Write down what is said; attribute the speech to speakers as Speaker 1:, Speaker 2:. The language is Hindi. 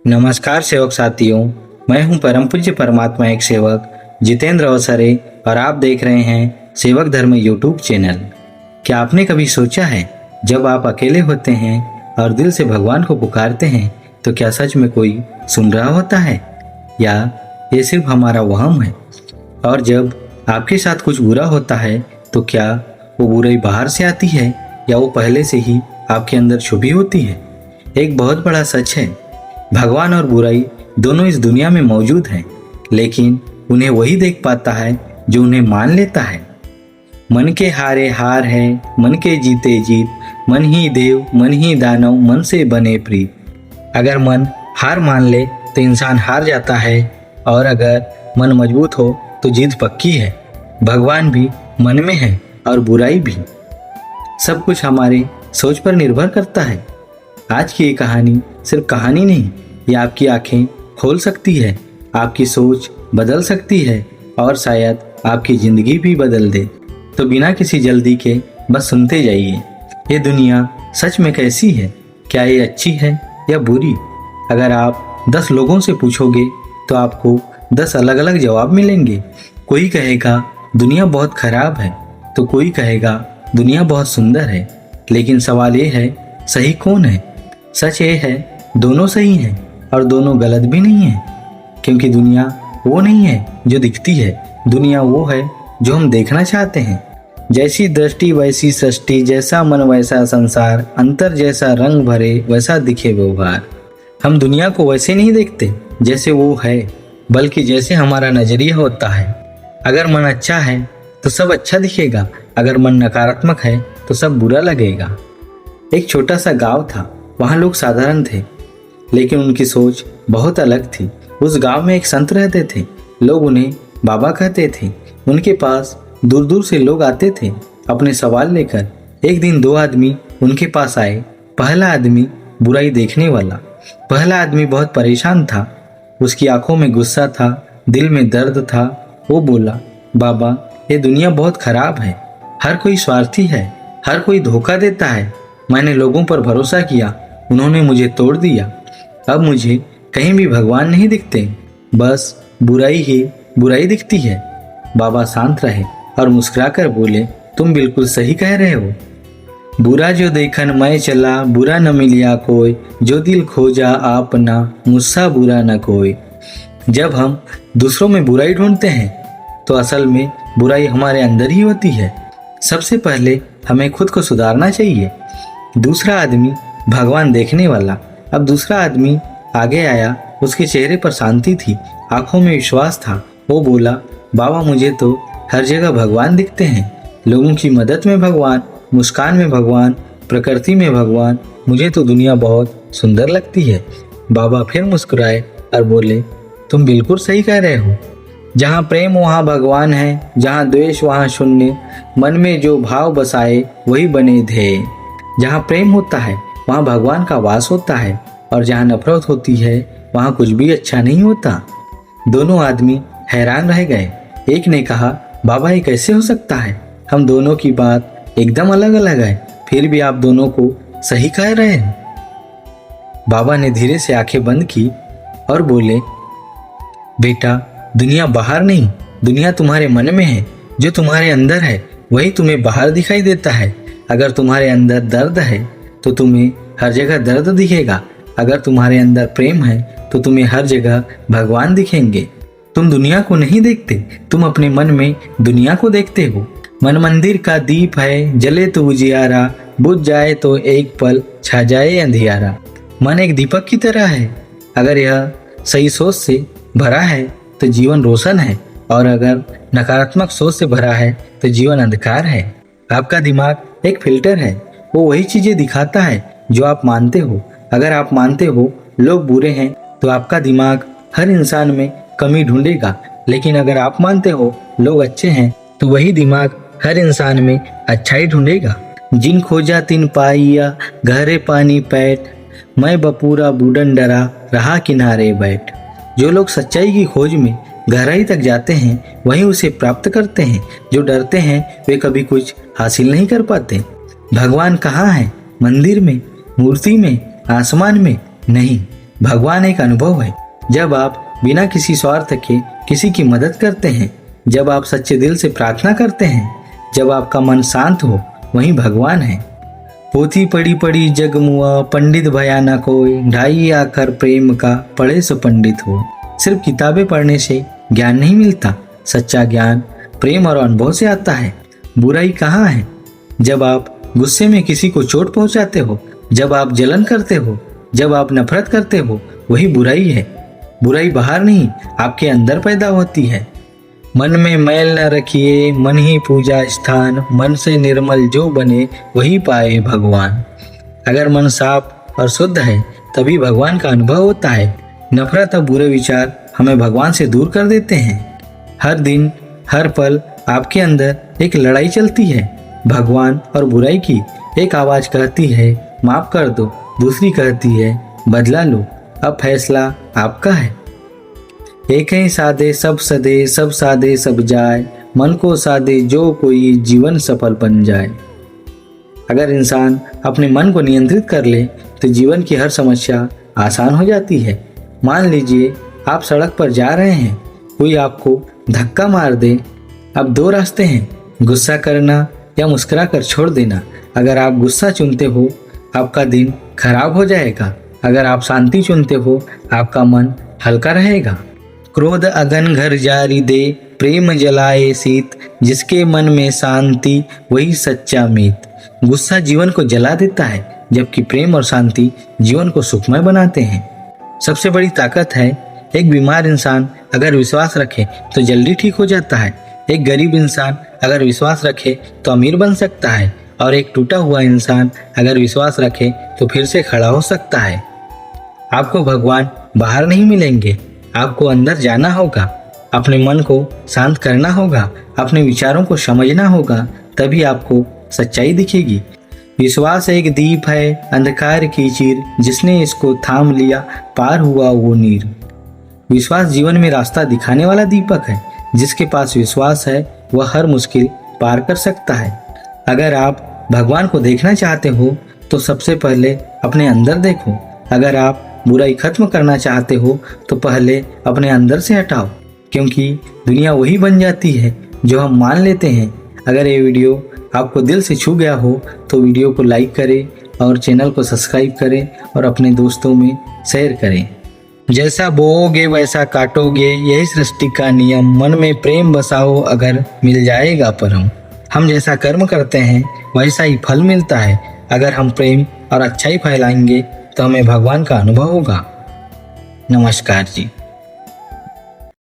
Speaker 1: नमस्कार सेवक साथियों, मैं हूं परम पूज्य परमात्मा एक सेवक जितेंद्र अवसरे और आप देख रहे हैं सेवक धर्म यूट्यूब चैनल। क्या आपने कभी सोचा है जब आप अकेले होते हैं और दिल से भगवान को पुकारते हैं तो क्या सच में कोई सुन रहा होता है या ये सिर्फ हमारा वहम है? और जब आपके साथ कुछ बुरा होता है तो क्या वो बुराई बाहर से आती है या वो पहले से ही आपके अंदर छुपी होती है? एक बहुत बड़ा सच है, भगवान और बुराई दोनों इस दुनिया में मौजूद हैं, लेकिन उन्हें वही देख पाता है जो उन्हें मान लेता है। मन के हारे हार है, मन के जीते जीत, मन ही देव मन ही दानव, मन से बने प्रीत। अगर मन हार मान ले तो इंसान हार जाता है, और अगर मन मजबूत हो तो जीत पक्की है। भगवान भी मन में है और बुराई भी। सब कुछ हमारे सोच पर निर्भर करता है। आज की ये कहानी सिर्फ कहानी नहीं, ये आपकी आंखें खोल सकती है, आपकी सोच बदल सकती है और शायद आपकी जिंदगी भी बदल दे। तो बिना किसी जल्दी के बस सुनते जाइए। ये दुनिया सच में कैसी है? क्या ये अच्छी है या बुरी? अगर आप 10 लोगों से पूछोगे तो आपको 10 अलग अलग जवाब मिलेंगे। कोई कहेगा दुनिया बहुत खराब है, तो कोई कहेगा दुनिया बहुत सुंदर है। लेकिन सवाल ये है, सही कौन है? सच ये है, दोनों सही हैं और दोनों गलत भी नहीं है, क्योंकि दुनिया वो नहीं है जो दिखती है, दुनिया वो है जो हम देखना चाहते हैं। जैसी दृष्टि वैसी सृष्टि, जैसा मन वैसा संसार, अंतर जैसा रंग भरे वैसा दिखे व्यवहार। हम दुनिया को वैसे नहीं देखते जैसे वो है, बल्कि जैसे हमारा नजरिया होता है। अगर मन अच्छा है तो सब अच्छा दिखेगा, अगर मन नकारात्मक है तो सब बुरा लगेगा। एक छोटा सा गांव था, वहाँ लोग साधारण थे लेकिन उनकी सोच बहुत अलग थी। उस गांव में एक संत रहते थे, लोग उन्हें बाबा कहते थे। उनके पास दूर दूर से लोग आते थे अपने सवाल लेकर। एक दिन 2 आदमी उनके पास आए। पहला आदमी बुराई देखने वाला। पहला आदमी बहुत परेशान था, उसकी आंखों में गुस्सा था, दिल में दर्द था। वो बोला, बाबा ये दुनिया बहुत खराब है, हर कोई स्वार्थी है, हर कोई धोखा देता है। मैंने लोगों पर भरोसा किया, उन्होंने मुझे तोड़ दिया। अब मुझे कहीं भी भगवान नहीं दिखते, बस बुराई ही बुराई दिखती है। बाबा शांत रहे और मुस्कुराकर बोले, तुम बिल्कुल सही कह रहे हो। बुरा जो देखन मैं चला, बुरा न मिलिया कोई, जो दिल खोजा आपना, मुझसा बुरा न कोई। जब हम दूसरों में बुराई ढूंढते हैं तो असल में बुराई हमारे अंदर ही होती है। सबसे पहले हमें खुद को सुधारना चाहिए। दूसरा आदमी भगवान देखने वाला। अब दूसरा आदमी आगे आया, उसके चेहरे पर शांति थी, आंखों में विश्वास था। वो बोला, बाबा मुझे तो हर जगह भगवान दिखते हैं, लोगों की मदद में भगवान, मुस्कान में भगवान, प्रकृति में भगवान। मुझे तो दुनिया बहुत सुंदर लगती है। बाबा फिर मुस्कुराए और बोले, तुम बिल्कुल सही कह रहे हो। जहाँ प्रेम वहाँ भगवान है, जहाँ द्वेष वहाँ शून्य, मन में जो भाव बसाए वही बने ध्येय। जहाँ प्रेम होता है वहाँ भगवान का वास होता है, और जहाँ नफरत होती है वहाँ कुछ भी अच्छा नहीं होता। दोनों आदमी हैरान रह गए। एक ने कहा, बाबा ये कैसे हो सकता है? हम दोनों की बात एकदम अलग अलग है, फिर भी आप दोनों को सही कह रहे हैं। बाबा ने धीरे से आंखें बंद की और बोले, बेटा दुनिया बाहर नहीं, दुनिया तुम्हारे मन में है। जो तुम्हारे अंदर है वही तुम्हें बाहर दिखाई देता है। अगर तुम्हारे अंदर दर्द है तो तुम्हें हर जगह दर्द दिखेगा, अगर तुम्हारे अंदर प्रेम है तो तुम्हें हर जगह भगवान दिखेंगे। तुम दुनिया को नहीं देखते, तुम अपने मन में दुनिया को देखते हो। मन मंदिर का दीप है, जले तो उजियारा, बुझ जाए तो एक पल छा जाए अंधियारा। मन एक दीपक की तरह है, अगर यह सही सोच से भरा है तो जीवन रोशन है, और अगर नकारात्मक सोच से भरा है तो जीवन अंधकार है। आपका दिमाग एक फिल्टर है, वो वही चीजें दिखाता है जो आप मानते हो। अगर आप मानते हो लोग बुरे हैं तो आपका दिमाग हर इंसान में कमी ढूंढेगा, लेकिन अगर आप मानते हो लोग अच्छे हैं तो वही दिमाग हर इंसान में अच्छाई ढूंढेगा। जिन खोजा तिन पाइया, गहरे पानी पैठ, मैं बपूरा बूढ़न डरा, रहा किनारे बैठ। जो लोग सच्चाई की खोज में गहराई तक जाते हैं वही उसे प्राप्त करते हैं। जो डरते हैं वे कभी कुछ हासिल नहीं कर पाते। भगवान कहाँ है? मंदिर में, मूर्ति में, आसमान में नहीं, भगवान एक अनुभव है। जब आप बिना किसी स्वार्थ के किसी की मदद करते हैं, जब आप सच्चे दिल से प्रार्थना करते हैं, जब आपका मन शांत हो, वही भगवान है। पोथी पढ़ी पढ़ी जग मुआ, पंडित भया न कोई, ढाई आकर प्रेम का पढ़े सो पंडित हो। सिर्फ किताबें पढ़ने से ज्ञान नहीं मिलता, सच्चा ज्ञान प्रेम और अनुभव से आता है। बुराई कहाँ है? जब आप गुस्से में किसी को चोट पहुंचाते हो, जब आप जलन करते हो, जब आप नफरत करते हो, वही बुराई है। बुराई बाहर नहीं, आपके अंदर पैदा होती है। मन में मैल न रखिए, मन ही पूजा स्थान, मन से निर्मल जो बने वही पाए भगवान। अगर मन साफ और शुद्ध है तभी भगवान का अनुभव होता है। नफरत और बुरे विचार हमें भगवान से दूर कर देते हैं। हर दिन हर पल आपके अंदर एक लड़ाई चलती है। भगवान और बुराई की एक आवाज कहती है माफ कर दो, दूसरी कहती है बदला लो, अब फैसला आपका है। एक ही साधे सब सदे, सब साधे सब जाए, मन को साधे जो कोई जीवन सफल बन जाए। अगर इंसान अपने मन को नियंत्रित कर ले तो जीवन की हर समस्या आसान हो जाती है। मान लीजिए आप सड़क पर जा रहे हैं, कोई आपको धक्का मार दे। अब दो रास्ते हैं, गुस्सा करना या मुस्कुरा कर छोड़ देना। अगर आप गुस्सा चुनते हो आपका दिन खराब हो जाएगा, अगर आप शांति चुनते हो आपका मन हल्का रहेगा। क्रोध अगन घर जारी दे, प्रेम जलाए शीत, जिसके मन में शांति वही सच्चा मीत। गुस्सा जीवन को जला देता है, जबकि प्रेम और शांति जीवन को सुखमय बनाते हैं। सबसे बड़ी ताकत है, एक बीमार इंसान अगर विश्वास रखे तो जल्दी ठीक हो जाता है। एक गरीब इंसान अगर विश्वास रखे तो अमीर बन सकता है, और एक टूटा हुआ इंसान अगर विश्वास रखे तो फिर से खड़ा हो सकता है। आपको भगवान बाहर नहीं मिलेंगे, आपको अंदर जाना होगा, अपने मन को शांत करना होगा, अपने विचारों को समझना होगा, तभी आपको सच्चाई दिखेगी। विश्वास एक दीप है अंधकार की चीर, जिसने इसको थाम लिया पार हुआ वो नीर। विश्वास जीवन में रास्ता दिखाने वाला दीपक है। जिसके पास विश्वास है वह हर मुश्किल पार कर सकता है। अगर आप भगवान को देखना चाहते हो तो सबसे पहले अपने अंदर देखो। अगर आप बुराई खत्म करना चाहते हो तो पहले अपने अंदर से हटाओ, क्योंकि दुनिया वही बन जाती है जो हम मान लेते हैं। अगर ये वीडियो आपको दिल से छू गया हो तो वीडियो को लाइक करें और चैनल को सब्सक्राइब करें और अपने दोस्तों में शेयर करें। जैसा बोओगे वैसा काटोगे, यही सृष्टि का नियम। मन में प्रेम बसाओ अगर मिल जाएगा परम। हम जैसा कर्म करते हैं वैसा ही फल मिलता है। अगर हम प्रेम और अच्छाई फैलाएंगे तो हमें भगवान का अनुभव होगा। नमस्कार जी।